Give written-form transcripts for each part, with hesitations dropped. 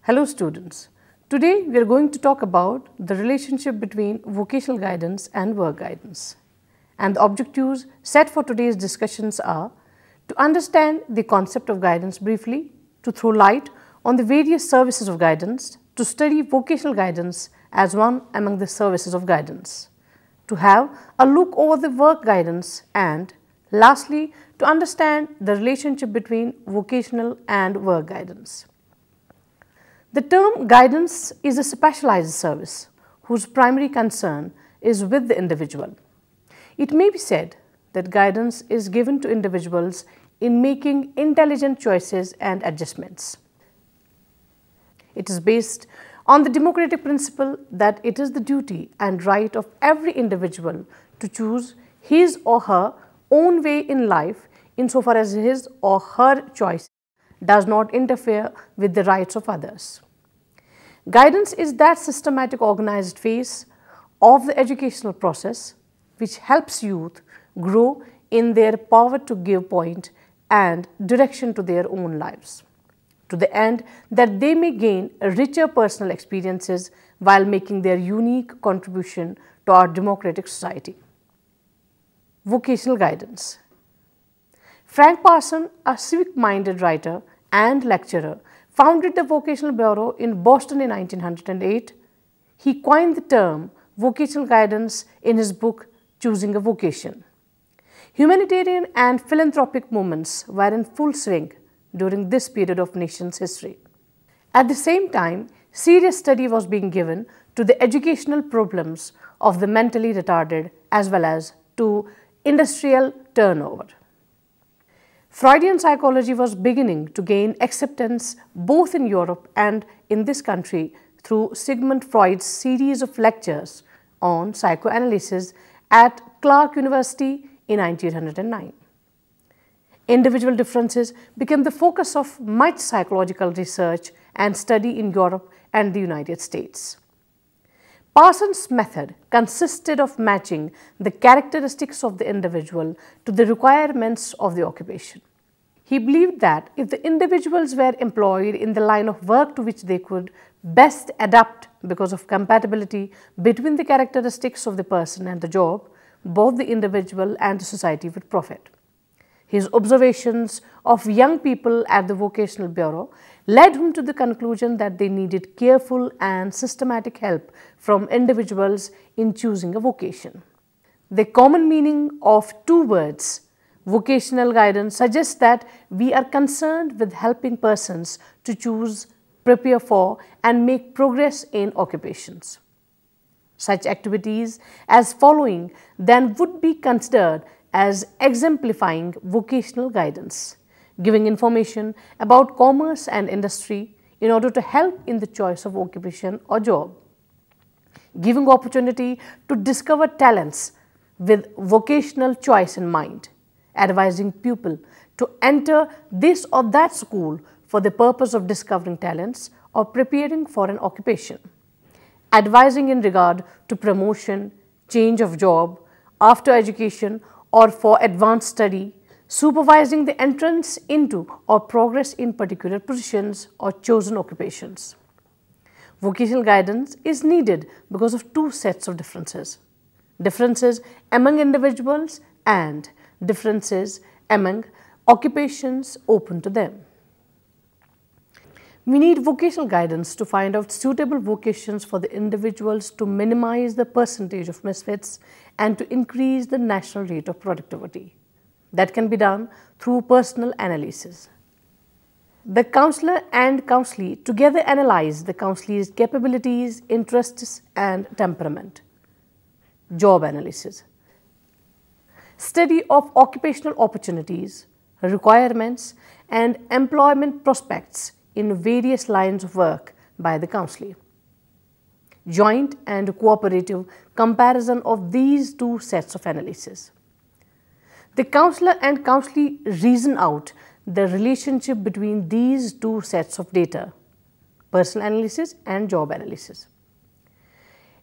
Hello students, today we are going to talk about the relationship between vocational guidance and work guidance. And the objectives set for today's discussions are to understand the concept of guidance briefly, to throw light on the various services of guidance, to study vocational guidance as one among the services of guidance, to have a look over the work guidance, and lastly to understand the relationship between vocational and work guidance. The term guidance is a specialized service whose primary concern is with the individual. It may be said that guidance is given to individuals in making intelligent choices and adjustments. It is based on the democratic principle that it is the duty and right of every individual to choose his or her own way in life insofar as his or her choice does not interfere with the rights of others. Guidance is that systematic organized phase of the educational process which helps youth grow in their power to give point and direction to their own lives, to the end that they may gain richer personal experiences while making their unique contribution to our democratic society. Vocational guidance. Frank Parson, a civic-minded writer and lecturer, founded the Vocational Bureau in Boston in 1908. He coined the term vocational guidance in his book Choosing a Vocation. Humanitarian and philanthropic movements were in full swing during this period of nation's history. At the same time, serious study was being given to the educational problems of the mentally retarded as well as to industrial turnover. Freudian psychology was beginning to gain acceptance both in Europe and in this country through Sigmund Freud's series of lectures on psychoanalysis at Clark University in 1909. Individual differences became the focus of much psychological research and study in Europe and the United States. Parsons' method consisted of matching the characteristics of the individual to the requirements of the occupation. He believed that if the individuals were employed in the line of work to which they could best adapt because of compatibility between the characteristics of the person and the job, both the individual and the society would profit. His observations of young people at the Vocational Bureau led him to the conclusion that they needed careful and systematic help from individuals in choosing a vocation. The common meaning of two words, vocational guidance, suggests that we are concerned with helping persons to choose, prepare for, and make progress in occupations. Such activities as following then would be considered as exemplifying vocational guidance, giving information about commerce and industry in order to help in the choice of occupation or job, giving opportunity to discover talents with vocational choice in mind, advising pupil to enter this or that school for the purpose of discovering talents or preparing for an occupation, advising in regard to promotion, change of job, after education or for advanced study, supervising the entrance into or progress in particular positions or chosen occupations. Vocational guidance is needed because of two sets of differences among individuals and differences among occupations open to them. We need vocational guidance to find out suitable vocations for the individuals to minimize the percentage of misfits and to increase the national rate of productivity. That can be done through personal analysis. The counselor and counselee together analyze the counselee's capabilities, interests, and temperament. Job analysis. Study of occupational opportunities, requirements, and employment prospects in various lines of work by the counselee. Joint and cooperative comparison of these two sets of analysis. The counselor and counselee reason out the relationship between these two sets of data, personal analysis and job analysis.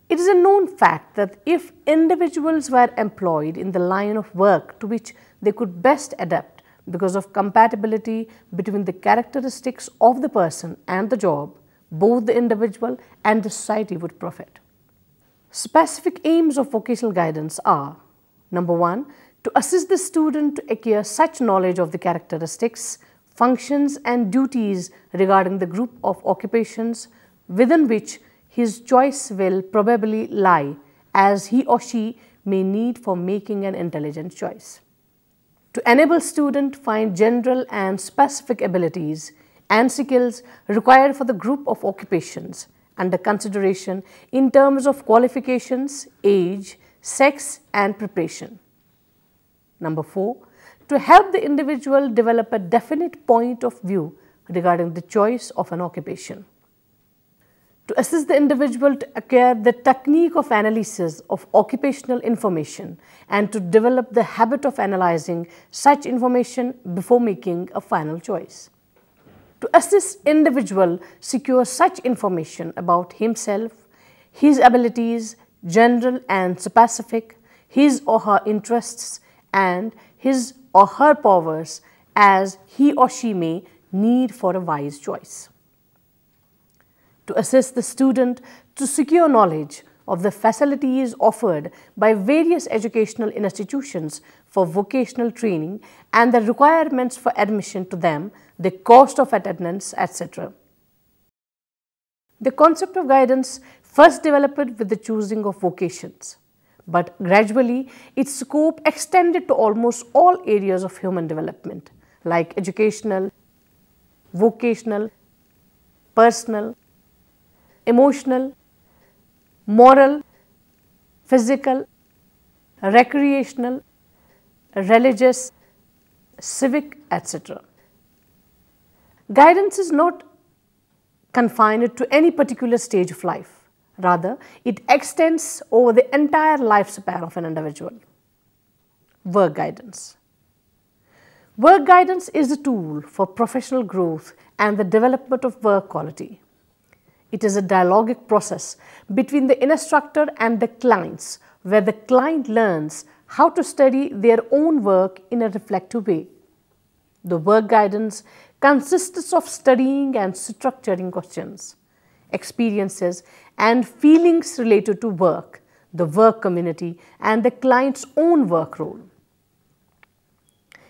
It is a known fact that if individuals were employed in the line of work to which they could best adapt because of compatibility between the characteristics of the person and the job, both the individual and the society would profit. Specific aims of vocational guidance are: number 1, to assist the student to acquire such knowledge of the characteristics, functions and duties regarding the group of occupations within which his choice will probably lie, as he or she may need for making an intelligent choice. To enable student find general and specific abilities and skills required for the group of occupations under consideration in terms of qualifications, age, sex and preparation. Number 4, to help the individual develop a definite point of view regarding the choice of an occupation. To assist the individual to acquire the technique of analysis of occupational information and to develop the habit of analyzing such information before making a final choice. To assist individual secure such information about himself, his abilities, general and specific, his or her interests and his or her powers as he or she may need for a wise choice. To assist the student to secure knowledge of the facilities offered by various educational institutions for vocational training and the requirements for admission to them, the cost of attendance, etc. The concept of guidance first developed with the choosing of vocations, but gradually its scope extended to almost all areas of human development like educational, vocational, personal, emotional, moral, physical, recreational, religious, civic, etc. Guidance is not confined to any particular stage of life. Rather, it extends over the entire lifespan of an individual. Work guidance. Work guidance is a tool for professional growth and the development of work quality. It is a dialogic process between the instructor and the clients, where the client learns how to study their own work in a reflective way. The work guidance consists of studying and structuring questions, experiences and feelings related to work, the work community and the client's own work role.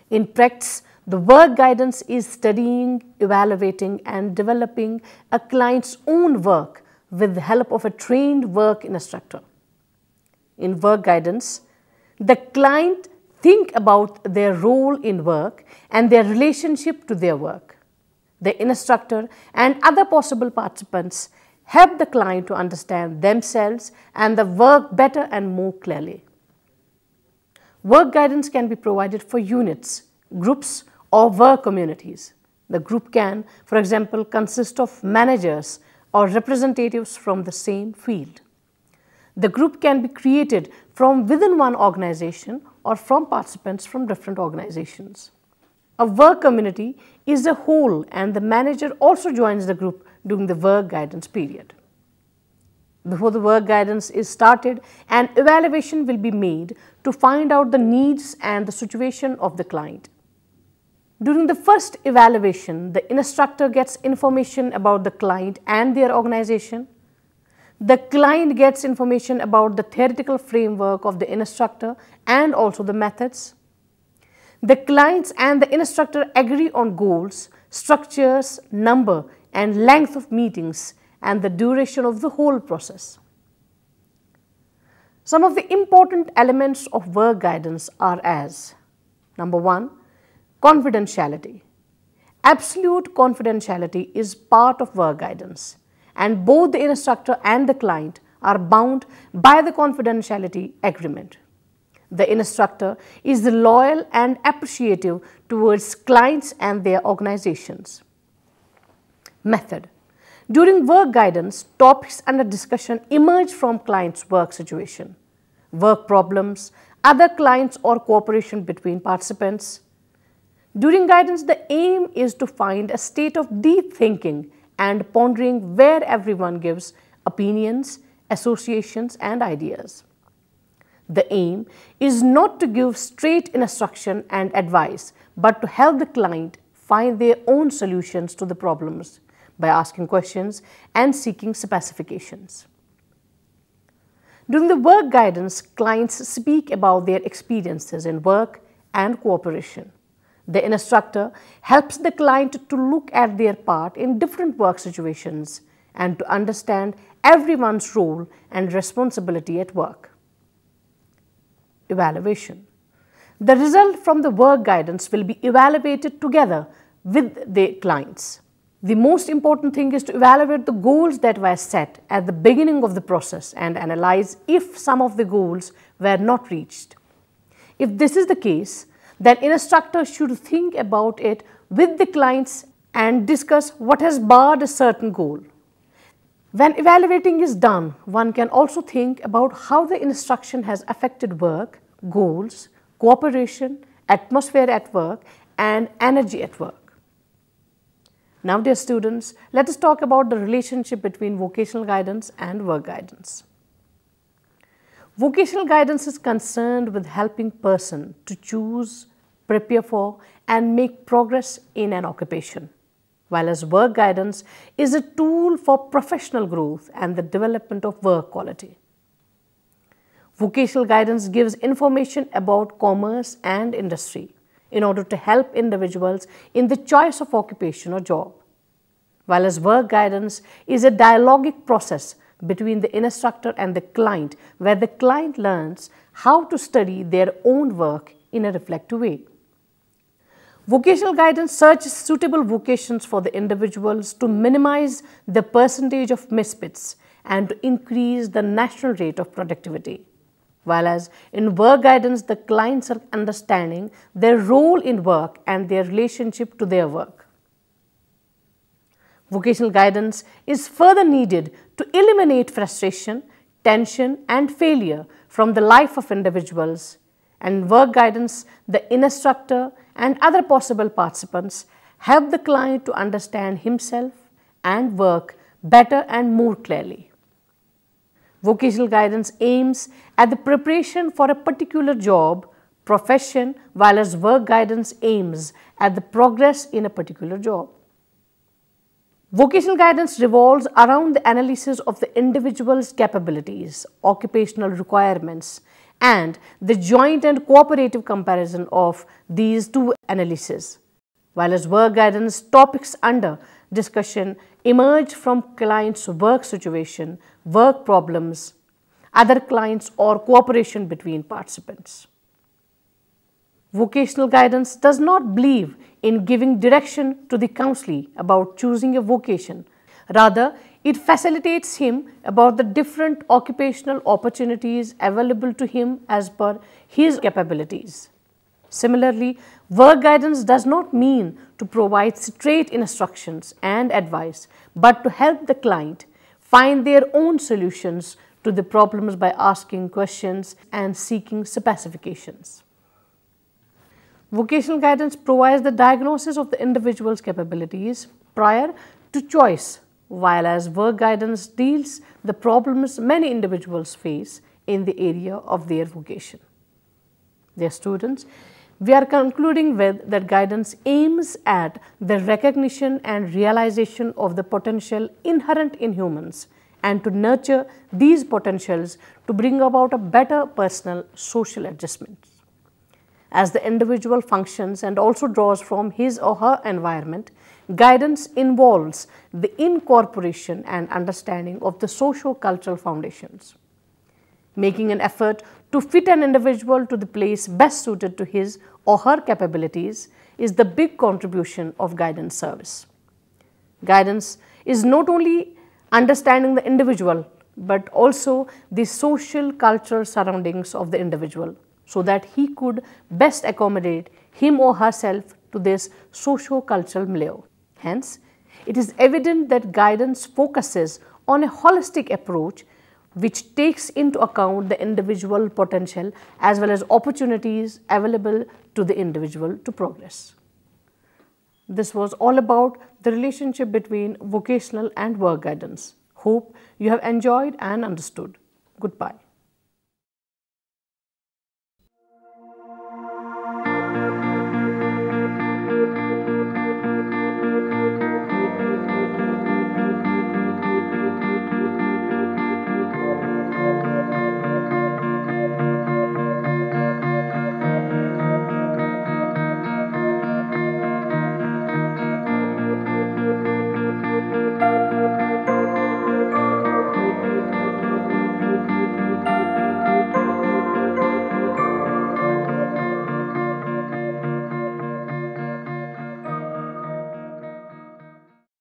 In practice, the work guidance is studying, evaluating and developing a client's own work with the help of a trained work instructor. In work guidance, the client think about their role in work and their relationship to their work. The instructor and other possible participants help the client to understand themselves and the work better and more clearly. Work guidance can be provided for units, groups or work communities. The group can, for example, consist of managers or representatives from the same field. The group can be created from within one organization or from participants from different organizations. A work community is a whole and the manager also joins the group during the work guidance period. Before the work guidance is started, an evaluation will be made to find out the needs and the situation of the client. During the first evaluation, the instructor gets information about the client and their organization. The client gets information about the theoretical framework of the instructor and also the methods. The clients and the instructor agree on goals, structures, number and length of meetings and the duration of the whole process. Some of the important elements of work guidance are as: number 1, confidentiality. Absolute confidentiality is part of work guidance, and both the instructor and the client are bound by the confidentiality agreement. The instructor is loyal and appreciative towards clients and their organizations. Method. During work guidance, topics under discussion emerge from client's work situation, work problems, other clients or cooperation between participants. During guidance, the aim is to find a state of deep thinking and pondering where everyone gives opinions, associations and ideas. The aim is not to give straight instruction and advice, but to help the client find their own solutions to the problems by asking questions and seeking specifications. During the work guidance, clients speak about their experiences in work and cooperation. The instructor helps the client to look at their part in different work situations and to understand everyone's role and responsibility at work. Evaluation. The result from the work guidance will be evaluated together with the clients. The most important thing is to evaluate the goals that were set at the beginning of the process and analyze if some of the goals were not reached. If this is the case, then instructor should think about it with the clients and discuss what has barred a certain goal. When evaluating is done, one can also think about how the instruction has affected work, goals, cooperation, atmosphere at work, and energy at work. Now, dear students, let us talk about the relationship between vocational guidance and work guidance. Vocational guidance is concerned with helping person to choose, prepare for, and make progress in an occupation, while as work guidance is a tool for professional growth and the development of work quality. Vocational guidance gives information about commerce and industry in order to help individuals in the choice of occupation or job, while as work guidance is a dialogic process between the instructor and the client, where the client learns how to study their own work in a reflective way. Vocational guidance searches suitable vocations for the individuals to minimize the percentage of misfits and to increase the national rate of productivity. While as in work guidance, the clients are understanding their role in work and their relationship to their work. Vocational guidance is further needed to eliminate frustration, tension, and failure from the life of individuals. And work guidance, the instructor and other possible participants help the client to understand himself and work better and more clearly. Vocational guidance aims at the preparation for a particular job, profession, while as work guidance aims at the progress in a particular job. Vocational guidance revolves around the analysis of the individual's capabilities, occupational requirements, and the joint and cooperative comparison of these two analyses, while as work guidance topics under discussion emerge from clients' work situation, work problems, other clients, or cooperation between participants. Vocational guidance does not believe in giving direction to the counselee about choosing a vocation. Rather, it facilitates him about the different occupational opportunities available to him as per his capabilities. Similarly, work guidance does not mean to provide straight instructions and advice, but to help the client find their own solutions to the problems by asking questions and seeking specifications. Vocational guidance provides the diagnosis of the individual's capabilities prior to choice, while as work guidance deals the problems many individuals face in the area of their vocation. Dear students, we are concluding with that guidance aims at the recognition and realization of the potential inherent in humans and to nurture these potentials to bring about a better personal social adjustment. As the individual functions and also draws from his or her environment, guidance involves the incorporation and understanding of the socio-cultural foundations. Making an effort to fit an individual to the place best suited to his or her capabilities is the big contribution of guidance service. Guidance is not only understanding the individual, but also the social cultural surroundings of the individual, so that he could best accommodate him or herself to this socio-cultural milieu. Hence, it is evident that guidance focuses on a holistic approach which takes into account the individual potential as well as opportunities available to the individual to progress. This was all about the relationship between vocational and work guidance. Hope you have enjoyed and understood. Goodbye.